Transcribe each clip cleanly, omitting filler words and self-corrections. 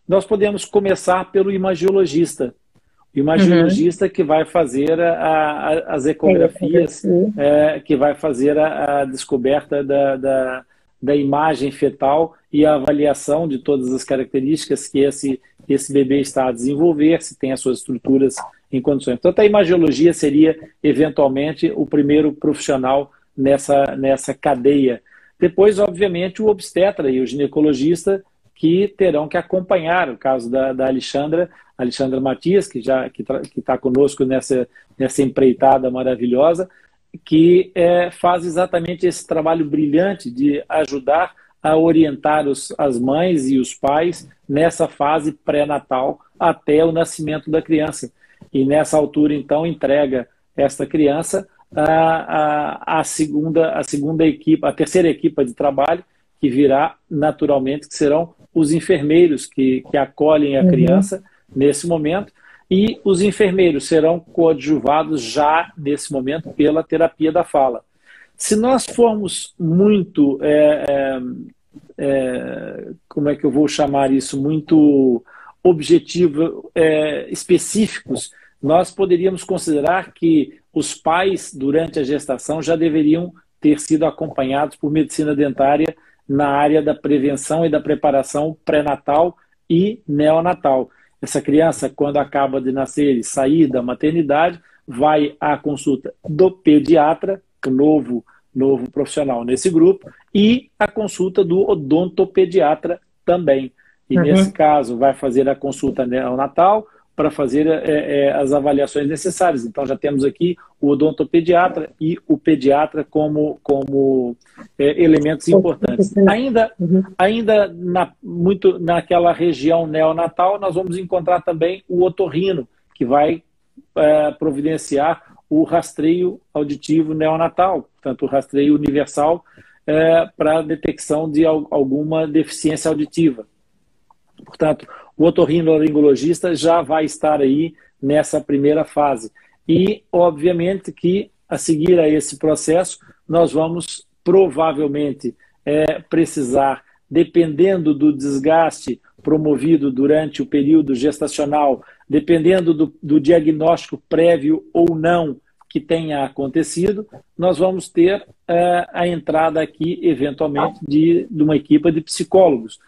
nós podemos começar pelo imagiologista. O Uhum. imagiologista que vai fazer as É, ecografias, que vai fazer a descoberta da imagem fetal e a avaliação de todas as características que esse bebê está a desenvolver, se tem as suas estruturas em condições. Portanto, a imagiologia seria, eventualmente, o primeiro profissional nessa cadeia. Depois, obviamente, o obstetra e o ginecologista, que terão que acompanhar o caso da Alexandra Matias, que está conosco nessa empreitada maravilhosa, que faz exatamente esse trabalho brilhante de ajudar a orientar as mães e os pais nessa fase pré-natal até o nascimento da criança. E nessa altura, então, entrega esta criança a segunda equipa, a terceira equipa de trabalho, que virá naturalmente, que serão os enfermeiros que acolhem a Uhum. criança nesse momento, e os enfermeiros serão coadjuvados já nesse momento pela terapia da fala. Se nós formos muito, como é que eu vou chamar isso, muito objetivo, específicos, nós poderíamos considerar que os pais, durante a gestação, já deveriam ter sido acompanhados por medicina dentária na área da prevenção e da preparação pré-natal e neonatal. Essa criança, quando acaba de nascer e sair da maternidade, vai à consulta do pediatra, novo profissional nesse grupo, e a consulta do odontopediatra também. E nesse Uhum. caso, vai fazer a consulta neonatal para fazer as avaliações necessárias. Então, já temos aqui o odontopediatra e o pediatra como elementos importantes. Uhum. Ainda muito naquela região neonatal, nós vamos encontrar também o otorrino, que vai providenciar o rastreio auditivo neonatal, portanto, o rastreio universal para a detecção de alguma deficiência auditiva. Portanto, o otorrinolaringologista já vai estar aí nessa primeira fase. E, obviamente, que a seguir a esse processo, nós vamos provavelmente precisar, dependendo do desgaste promovido durante o período gestacional, dependendo do diagnóstico prévio ou não que tenha acontecido, nós vamos ter a entrada aqui, eventualmente, de uma equipe de psicólogos.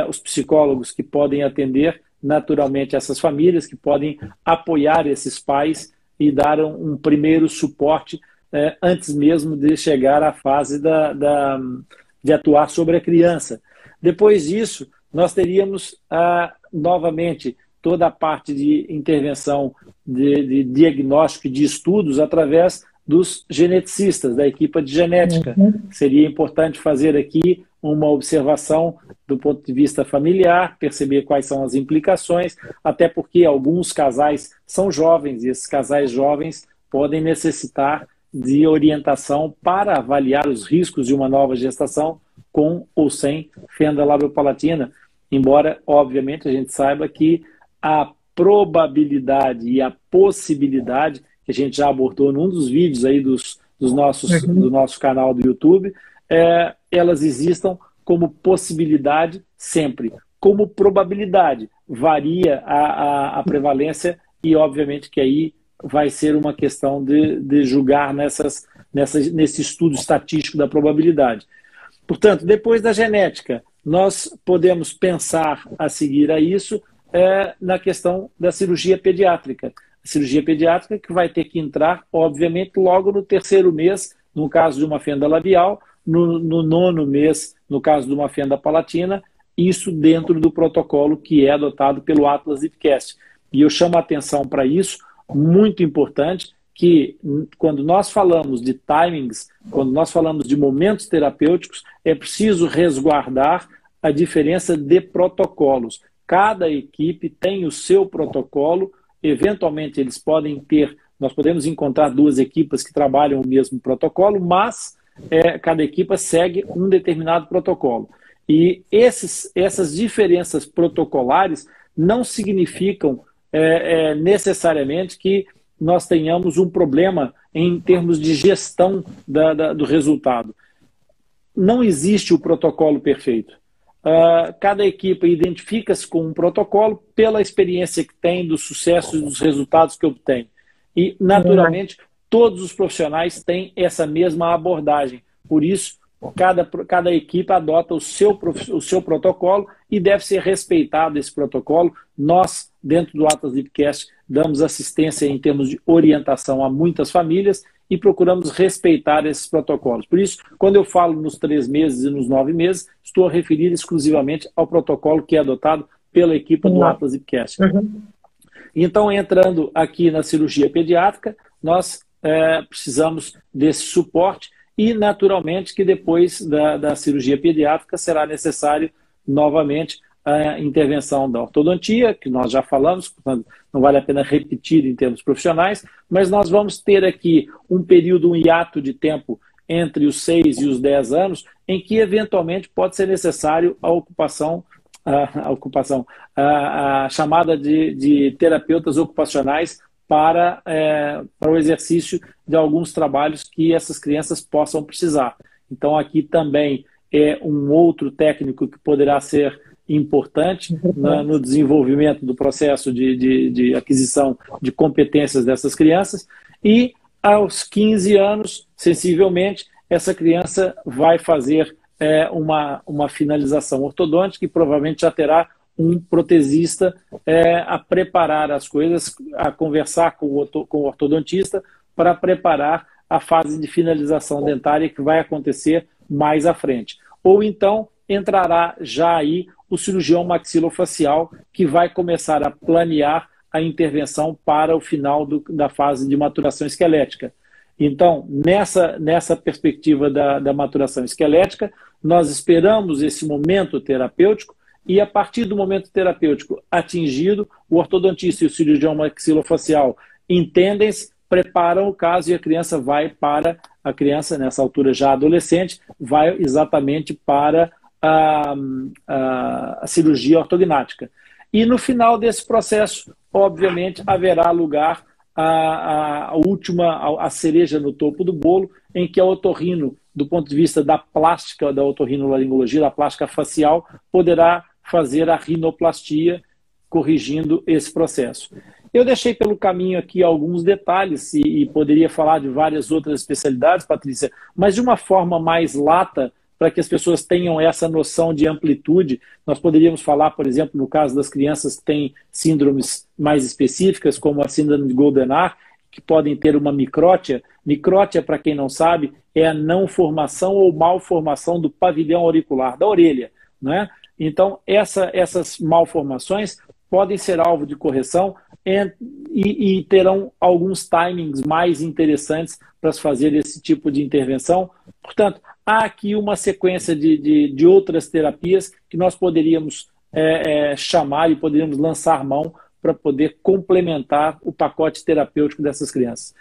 Os psicólogos que podem atender naturalmente essas famílias, que podem apoiar esses pais e dar um primeiro suporte antes mesmo de chegar à fase de atuar sobre a criança. Depois disso, nós teríamos novamente toda a parte de intervenção de diagnóstico e de estudos através dos geneticistas, da equipe de genética. Uhum. Seria importante fazer aqui uma observação do ponto de vista familiar, perceber quais são as implicações, até porque alguns casais são jovens e esses casais jovens podem necessitar de orientação para avaliar os riscos de uma nova gestação com ou sem fenda labiopalatina, embora, obviamente, a gente saiba que a probabilidade e a possibilidade, que a gente já abordou num dos vídeos aí do nosso canal do YouTube, elas existam como possibilidade sempre. Como probabilidade, varia a prevalência e, obviamente, que aí vai ser uma questão de julgar nesse estudo estatístico da probabilidade. Portanto, depois da genética, nós podemos pensar a seguir a isso na questão da cirurgia pediátrica. A cirurgia pediátrica que vai ter que entrar, obviamente, logo no terceiro mês, no caso de uma fenda labial, no nono mês, no caso de uma fenda palatina, isso dentro do protocolo que é adotado pelo Atlas IPCAST. E eu chamo a atenção para isso, muito importante, que quando nós falamos de timings, quando nós falamos de momentos terapêuticos, é preciso resguardar a diferença de protocolos. Cada equipe tem o seu protocolo, eventualmente eles podem ter, nós podemos encontrar duas equipes que trabalham o mesmo protocolo, mas cada equipe segue um determinado protocolo. E essas diferenças protocolares não significam necessariamente que nós tenhamos um problema em termos de gestão do resultado. Não existe o protocolo perfeito. cada equipe identifica-se com um protocolo pela experiência que tem, do sucesso e dos resultados que obtém. E, naturalmente, todos os profissionais têm essa mesma abordagem. Por isso, cada equipe adota o seu protocolo e deve ser respeitado esse protocolo. Nós, dentro do Atlas Lipcast, damos assistência em termos de orientação a muitas famílias e procuramos respeitar esses protocolos. Por isso, quando eu falo nos 3 meses e nos 9 meses, estou a referir exclusivamente ao protocolo que é adotado pela equipe do Atlas Lipcast. Então, entrando aqui na cirurgia pediátrica, nós precisamos desse suporte e, naturalmente, que depois da cirurgia pediátrica será necessário novamente a intervenção da ortodontia, que nós já falamos, portanto, não vale a pena repetir em termos profissionais, mas nós vamos ter aqui um período, um hiato de tempo entre os 6 e os 10 anos, em que eventualmente pode ser necessário a chamada de terapeutas ocupacionais para o exercício de alguns trabalhos que essas crianças possam precisar. Então, aqui também é um outro técnico que poderá ser importante no desenvolvimento do processo de aquisição de competências dessas crianças. E aos 15 anos, sensivelmente, essa criança vai fazer uma finalização ortodôntica e provavelmente já terá um protesista a preparar as coisas, a conversar com o ortodontista para preparar a fase de finalização dentária que vai acontecer mais à frente. Ou então entrará já aí o cirurgião maxilofacial, que vai começar a planear a intervenção para o final da fase de maturação esquelética. Então, nessa perspectiva da maturação esquelética, nós esperamos esse momento terapêutico e, a partir do momento terapêutico atingido, o ortodontista e o cirurgião maxilofacial entendem-se, preparam o caso e a criança nessa altura já adolescente, vai exatamente para a cirurgia ortognática. E no final desse processo, obviamente, haverá lugar a cereja no topo do bolo, em que a otorrino, do ponto de vista da plástica, da otorrinolaringologia, da plástica facial, poderá fazer a rinoplastia, corrigindo esse processo. Eu deixei pelo caminho aqui alguns detalhes e poderia falar de várias outras especialidades, Patrícia, mas de uma forma mais lata, para que as pessoas tenham essa noção de amplitude. Nós poderíamos falar, por exemplo, no caso das crianças que têm síndromes mais específicas, como a síndrome de Goldenhar, que podem ter uma micrótia. Micrótia, para quem não sabe, é a não formação ou malformação do pavilhão auricular, da orelha, né? Então, essas malformações podem ser alvo de correção e terão alguns timings mais interessantes para se fazer esse tipo de intervenção. Portanto, há aqui uma sequência de outras terapias que nós poderíamos chamar e poderíamos lançar mão para poder complementar o pacote terapêutico dessas crianças.